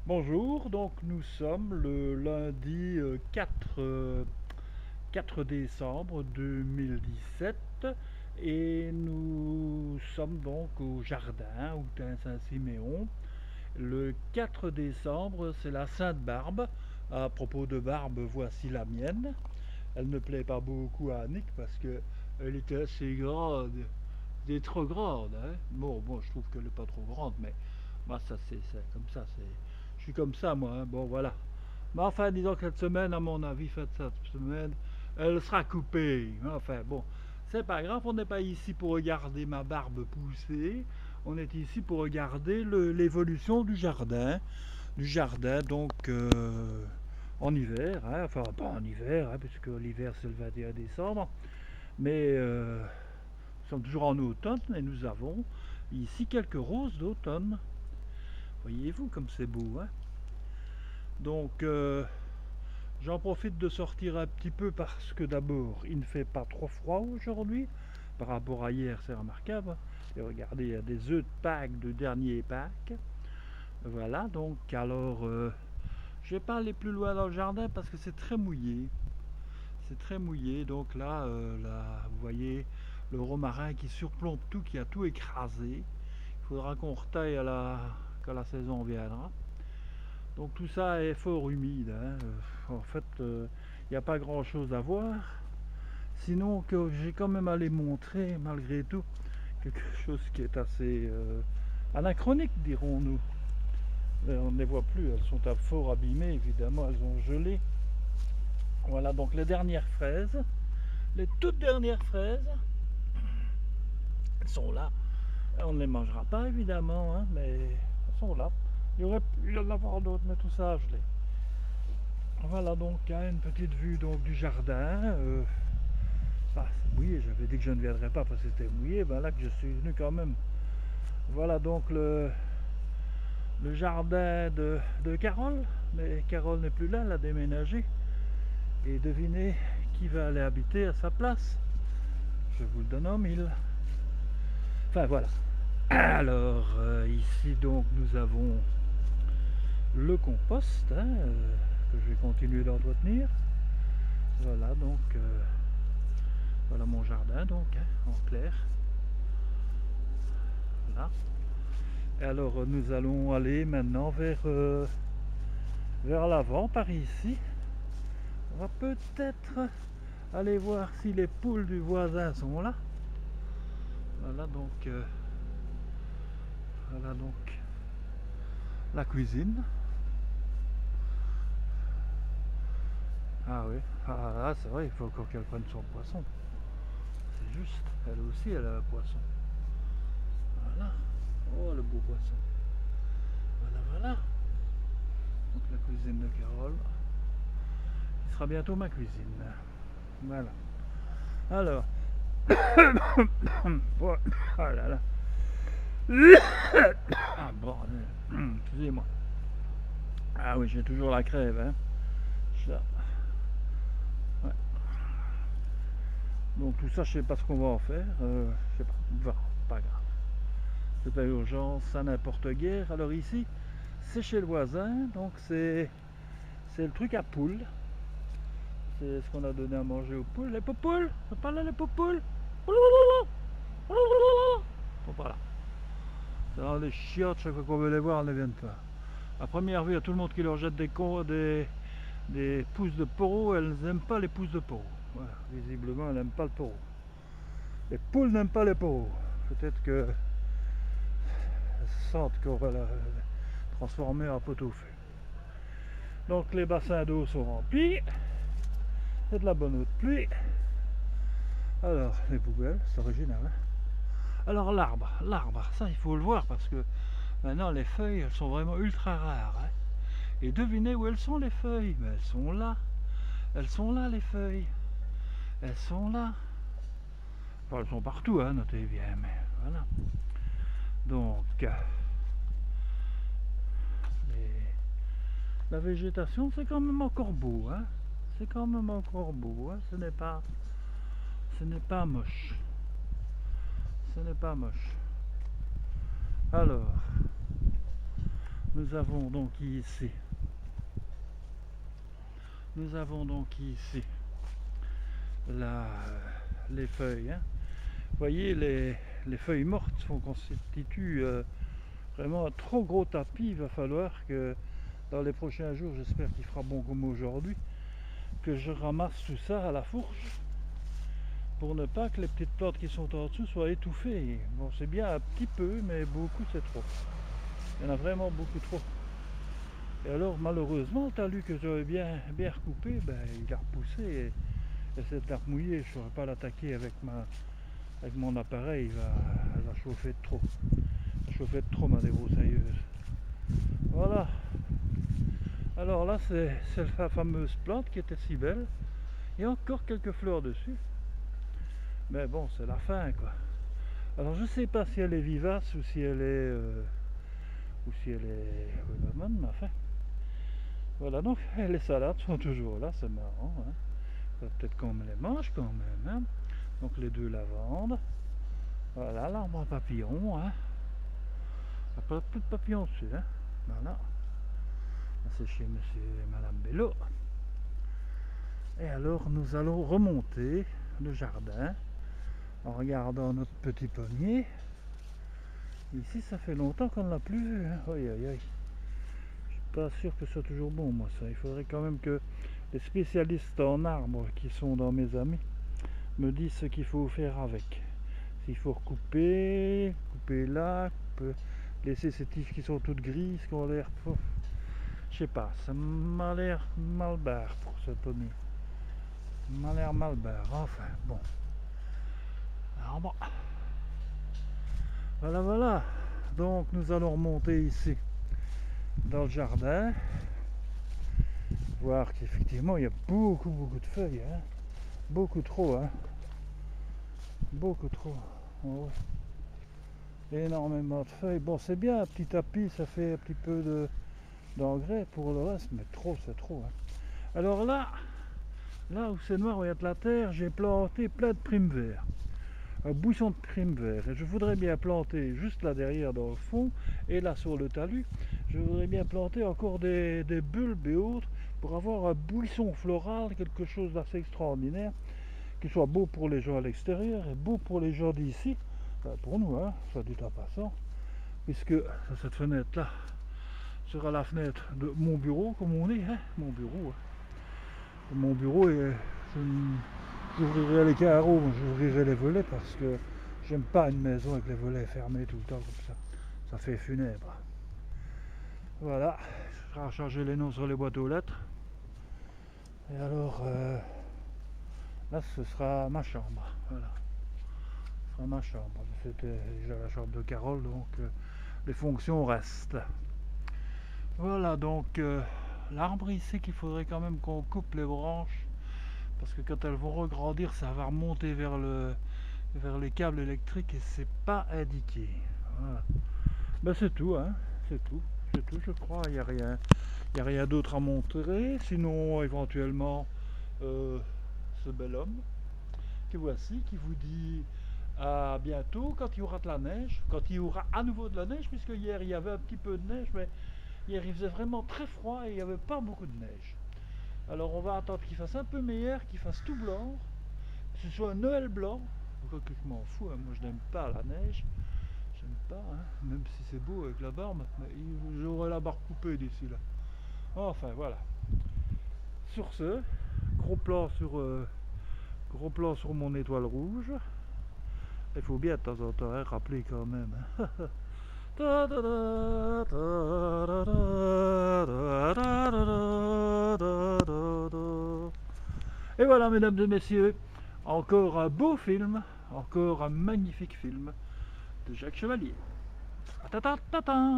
Bonjour, donc nous sommes le lundi 4 décembre 2017 et nous sommes donc au jardin Houtin Saint-Siméon. Le 4 décembre, c'est la Sainte-Barbe. À propos de barbe, voici la mienne. Elle ne plaît pas beaucoup à Annick parce que elle était assez grande. Elle est trop grande, hein. Bon, je trouve qu'elle n'est pas trop grande, mais moi, ça, c'est comme ça. Je suis comme ça, moi, hein. Bon, voilà. Mais enfin, disons que cette semaine, à mon avis, cette semaine, elle sera coupée. Enfin, bon, c'est pas grave. On n'est pas ici pour regarder ma barbe pousser. On est ici pour regarder l'évolution du jardin. Donc, en hiver, hein. Enfin, pas en hiver, hein, puisque l'hiver, c'est le 21 décembre. Mais nous sommes toujours en automne et nous avons ici quelques roses d'automne. Voyez-vous comme c'est beau, hein? Donc j'en profite de sortir un petit peu parce que d'abord il ne fait pas trop froid aujourd'hui. Par rapport à hier, c'est remarquable. Et regardez, il y a des œufs de Pâques, de dernier Pâques. Voilà, donc alors je ne vais pas aller plus loin dans le jardin parce que c'est très mouillé. C'est très mouillé, donc là, vous voyez le romarin qui surplombe tout, qui a tout écrasé. Il faudra qu'on retaille quand la saison viendra. Donc tout ça est fort humide, hein. En fait, il n'y a pas grand chose à voir. Sinon que j'ai quand même à les montrer, malgré tout, quelque chose qui est assez anachronique, dirons-nous. On ne les voit plus, elles sont fort abîmées, évidemment, elles ont gelé. Voilà donc les dernières fraises, les toutes dernières fraises, elles sont là. On ne les mangera pas, évidemment, hein, mais elles sont là. Il y aurait pu y en avoir d'autres, mais tout ça a gelé. Voilà donc hein, une petite vue donc du jardin. C'est mouillé, j'avais dit que je ne viendrais pas parce que c'était mouillé, ben là que je suis venu quand même. Voilà donc le jardin de Carole, mais Carole n'est plus là, elle a déménagé. Et devinez qui va aller habiter à sa place. Je vous le donne en mille. Enfin voilà. Alors ici donc nous avons le compost que je vais continuer d'entretenir. Voilà donc voilà mon jardin donc hein, en clair. Voilà. Et alors nous allons aller maintenant vers l'avant par ici. On va peut-être aller voir si les poules du voisin sont là. Voilà donc la cuisine. Ah oui, ah là c'est vrai, il faut encore qu'elle prenne son poisson. C'est juste, elle aussi elle a un poisson. Voilà. Oh le beau poisson. Voilà. Donc la cuisine de Carole. Il sera bientôt ma cuisine. Voilà. Alors. Oh là là. Ah bordel. Excusez-moi. Ah oui, j'ai toujours la crève, hein. Ça. Ouais. Donc tout ça, je sais pas ce qu'on va en faire. Je sais pas. Bon, pas grave. C'est pas urgent, ça n'importe guère. Alors ici, c'est chez le voisin, donc c'est le truc à poules. C'est ce qu'on a donné à manger aux poules. Les poupoules, c'est pas là les poupoules. Sont pas là. C'est dans les chiottes, chaque fois qu'on veut les voir, elles ne viennent pas. À première vue, il y a tout le monde qui leur jette des pousses de poro, elles n'aiment pas les pousses de poro. Voilà, visiblement, elles n'aiment pas le poro. Les poules n'aiment pas les poros. Peut-être que elles sentent qu'on va la transformer en pot au feu. Donc les bassins d'eau sont remplis. C'est de la bonne eau de pluie. Alors, les poubelles, c'est original. Hein. Alors l'arbre, ça il faut le voir parce que maintenant les feuilles, elles sont vraiment ultra rares. Hein. Et devinez où elles sont les feuilles? Mais elles sont là. Elles sont là les feuilles. Elles sont là. Enfin, elles sont partout, hein, notez bien, mais voilà. Donc, la végétation, c'est quand même encore beau, hein. C'est quand même encore beau, hein. Ce n'est pas moche. Ce n'est pas moche. Alors, nous nous avons donc ici les feuilles, hein. Vous voyez, les feuilles mortes constituent vraiment un trop gros tapis. Il va falloir que dans les prochains jours, j'espère qu'il fera bon comme aujourd'hui, que je ramasse tout ça à la fourche pour ne pas que les petites plantes qui sont en dessous soient étouffées. Bon, c'est bien un petit peu, mais beaucoup c'est trop. Il y en a vraiment beaucoup trop. Et alors malheureusement, le talus que j'avais bien recoupé, il a repoussé et cette arbre mouillée, je ne saurais pas l'attaquer avec mon appareil, elle va chauffer de trop. Elle va chauffer de trop ma débroussailleuse. Voilà. Alors là, c'est la fameuse plante qui était si belle. Il y a encore quelques fleurs dessus. Mais bon, c'est la fin, quoi. Alors je sais pas si elle est vivace ou si elle est bonne, mais enfin. Voilà, donc les salades sont toujours là, c'est marrant, hein. Peut-être qu'on me les mange quand même, hein. Donc les 2 lavandes. Voilà, l'arbre à papillons, hein. Il n'y a pas plus de papillons dessus, hein. Voilà. C'est chez monsieur et madame Bello. Et alors nous allons remonter le jardin en regardant notre petit pommier. Ici ça fait longtemps qu'on ne l'a plus vu, hein. Aïe aïe aïe. Je suis pas sûr que ce soit toujours bon, moi, ça. Il faudrait quand même que les spécialistes en arbres qui sont dans mes amis me disent ce qu'il faut faire avec. S'il faut recouper, couper là, laisser ces tiges qui sont toutes grises, qui ont l'air... Je sais pas, ça m'a l'air mal barre pour ce pommier. Ça m'a l'air mal barre, enfin, bon. Alors bon. Voilà, voilà. Donc nous allons remonter ici dans le jardin. Voir qu'effectivement il y a beaucoup de feuilles, hein. Beaucoup trop, hein. Beaucoup trop. Oh, ouais. Énormément de feuilles. Bon, c'est bien, un petit tapis, ça fait un petit peu d'engrais pour le reste, mais trop, c'est trop, hein. Alors là où c'est noir, où il y a de la terre, j'ai planté plein de primes verts. Un buisson de primes verts. Et je voudrais bien planter juste là derrière dans le fond, et là sur le talus, je voudrais bien planter encore des bulbes et autres pour avoir un buisson floral, quelque chose d'assez extraordinaire, qui soit beau pour les gens à l'extérieur et beau pour les gens d'ici, pour nous, hein, soit dit en passant, puisque cette fenêtre là sera la fenêtre de mon bureau, comme on est, hein, mon bureau, hein. Mon bureau, et j'ouvrirai les carreaux, j'ouvrirai les volets parce que j'aime pas une maison avec les volets fermés tout le temps comme ça fait funèbre. Voilà, je vais changer les noms sur les boîtes aux lettres. Et alors là ce sera ma chambre, voilà. Ce sera ma chambre. C'était déjà la chambre de Carole, donc les fonctions restent. Voilà, donc l'arbre ici qu'il faudrait quand même qu'on coupe les branches, parce que quand elles vont regrandir, ça va remonter vers les câbles électriques et c'est pas indiqué. Voilà. Ben c'est tout, hein. C'est tout, je crois. Il n'y a rien d'autre à montrer, sinon éventuellement ce bel homme que voici, qui vous dit à bientôt quand il y aura de la neige, quand il y aura à nouveau de la neige, puisque hier il y avait un petit peu de neige, mais hier il faisait vraiment très froid et il n'y avait pas beaucoup de neige. Alors on va attendre qu'il fasse un peu meilleur, qu'il fasse tout blanc, que ce soit un Noël blanc. Quoi que je m'en fous, hein. Moi je n'aime pas la neige, j'aime pas, hein. Même si c'est beau avec la barbe, mais j'aurai la barbe coupée d'ici là. Enfin voilà. Sur ce, gros plan sur mon étoile rouge. Il faut bien de temps en temps, hein, rappeler quand même, hein. Et voilà, mesdames et messieurs, encore un beau film, encore un magnifique film de Jacques Chevalier. Ta ta ta ta.